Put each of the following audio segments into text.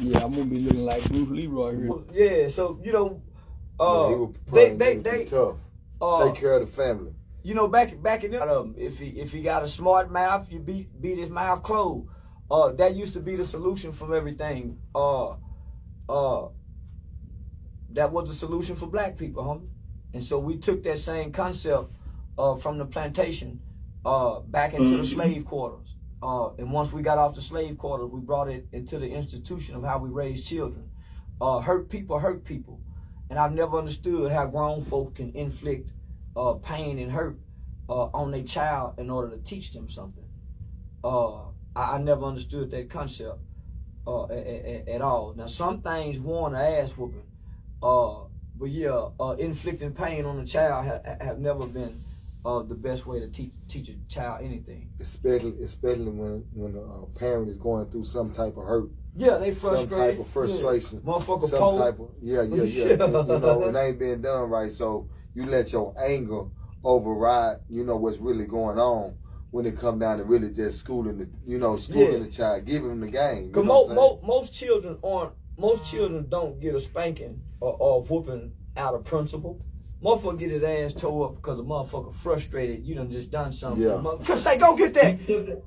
Yeah, I'm gonna be looking like Bruce Leroy here. Yeah, so you know, he was they tough. Take care of the family. You know, back in them, if he got a smart mouth, you beat his mouth closed. That used to be the solution for everything. That was the solution for black people, homie. And so we took that same concept from the plantation back into the slave quarters. And once we got off the slave quarters, we brought it into the institution of how we raise children. Hurt people. And I've never understood how grown folk can inflict pain and hurt on their child in order to teach them something. I never understood that concept at all. Now, some things warrant an ass whooping. But yeah, inflicting pain on a child have never been the best way to teach a child anything. Especially when a parent is going through some type of hurt. Yeah, they frustrated. Some type of frustration. Yeah. Motherfucker some pole. type of yeah. And, you know, it ain't being done right. So you let your anger override, you know, what's really going on when it come down to really just schooling the child, giving them the game. Cause most children don't get a spanking or whooping out of principle. Motherfucker get his ass tore up because the motherfucker frustrated. You done just done something. Yeah. Cause say, go get that.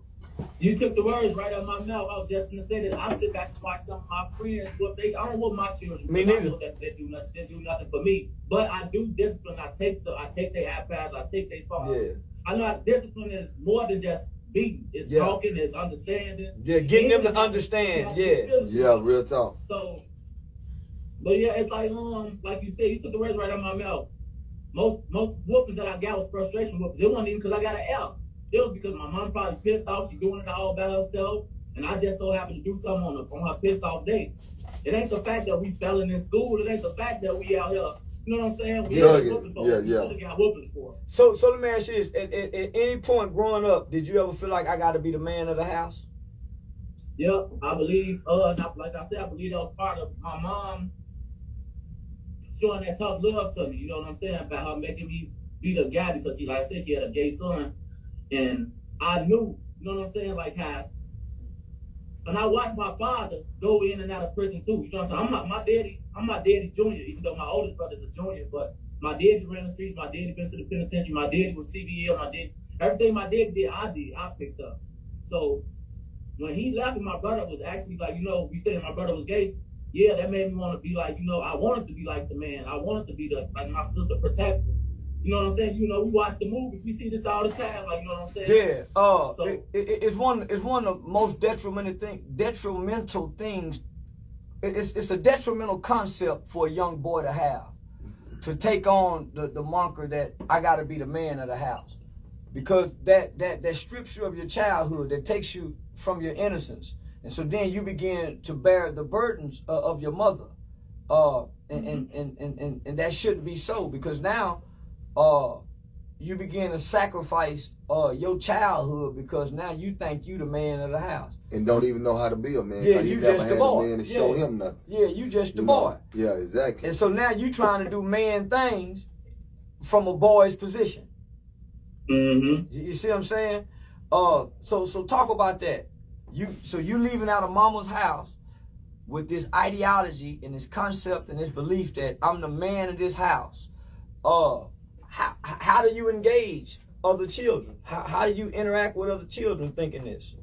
You took the words right out of my mouth. I was just gonna say that I sit back and watch some of my friends. I don't whoop my children. Me neither. They do nothing for me. But I do discipline. I take their iPads. I take their phones. Yeah. I know discipline is more than just beating. It's talking. It's understanding. Yeah, getting them to understand. Yeah, real talk. So, but yeah, it's like you said, you took the words right out of my mouth. Most whoopings that I got was frustration whoopings. It wasn't even because I got an L. It was because my mom probably pissed off. She doing it all by herself, and I just so happened to do something on her pissed off day. It ain't the fact that we failing in school. It ain't the fact that we out here. You know what I'm saying? We got whoopings for. So let me ask you this: at any point growing up, did you ever feel like I got to be the man of the house? Yeah, I believe. Like I said, I believe that was part of my mom showing that tough love to me. You know what I'm saying? About her making me be the guy because she, like I said, she had a gay son. And I knew, you know what I'm saying, like how, and I watched my father go in and out of prison too. You know what I'm saying? I'm my daddy junior, even though my oldest brother's a junior, but my daddy ran the streets, my daddy been to the penitentiary, my daddy was CVL, everything my daddy did, I picked up. So when he left and my brother was actually like, you know, we said my brother was gay, yeah, that made me want to be like, you know, I wanted to be like the man. I wanted to be like my sister protector. You know what I'm saying? You know, we watch the movies. We see this all the time. Like, you know what I'm saying? Yeah. So, it's one of the most detrimental things. It's a detrimental concept for a young boy to have, to take on the moniker that I got to be the man of the house, because that strips you of your childhood, that takes you from your innocence, and so then you begin to bear the burdens of your mother, and that shouldn't be so, because now. You begin to sacrifice your childhood because now you think you the man of the house. And don't even know how to be a man. Yeah, you never just had the boy. A man to show him nothing. Yeah, you just the boy. Yeah, exactly. And so now you trying to do man things from a boy's position. Mm-hmm. You see what I'm saying? So talk about that. You leaving out of mama's house with this ideology and this concept and this belief that I'm the man of this house. How do you engage other children? How do you interact with other children thinking this?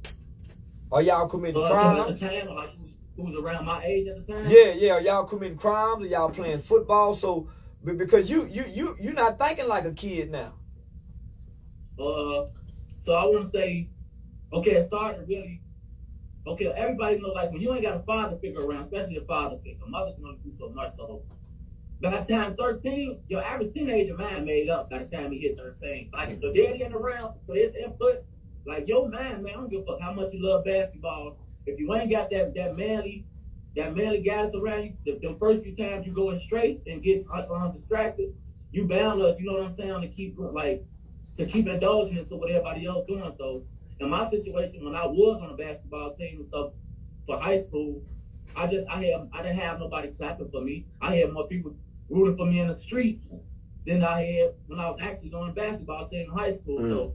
Are y'all committing crimes? At the time, like who was around my age at the time? Yeah. Are y'all committing crimes? Are y'all playing football? So because you're not thinking like a kid now. So I want to say, okay, it started really. Okay, everybody know, like when you ain't got a father figure around, especially a father figure, mother's gonna do so much. So by the time 13, your average teenager mind made up by the time he hit 13. Like if the daddy ain't around for his input, like your mind, man, I don't give a fuck how much you love basketball. If you ain't got that manly guidance around you, the first few times you going straight and get distracted, you bound to, you know what I'm saying, to keep indulging into what everybody else doing. So in my situation, when I was on a basketball team and stuff for high school, I didn't have nobody clapping for me. I had more people rooting for me in the streets than I had when I was actually on the basketball team in high school. So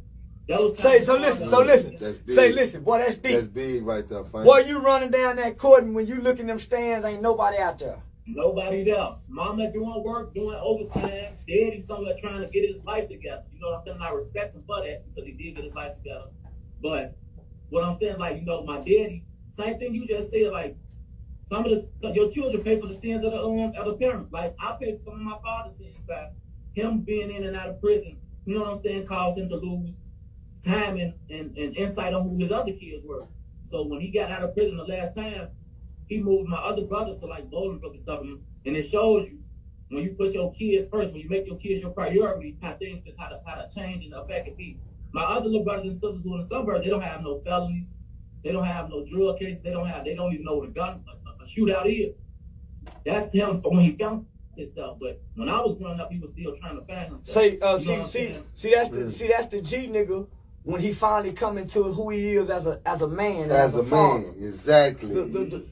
Listen, boy, that's deep. That's big right there, fam. Boy, you running down that court, and when you look in them stands, ain't nobody out there. Nobody there. Mama doing work, doing overtime. Daddy somewhere trying to get his life together. You know what I'm saying? I respect him for that because he did get his life together. But what I'm saying, like, you know, my daddy, same thing you just said, like, your children pay for the sins of the parent. Like, I paid for some of my father's sins by him being in and out of prison. You know what I'm saying? Caused him to lose time and insight on who his other kids were. So when he got out of prison the last time, he moved my other brothers to like Bolingbrook and stuff, and it shows you when you put your kids first, when you make your kids your priority, how things can how to change and affect it be. My other little brothers and sisters who in the suburbs, they don't have no felonies, they don't have no drug cases, they don't even know what a shootout is. That's him from when he found himself. But when I was growing up, he was still trying to find himself. See that's the G nigga. When he finally come into who he is as a man, as a man, exactly.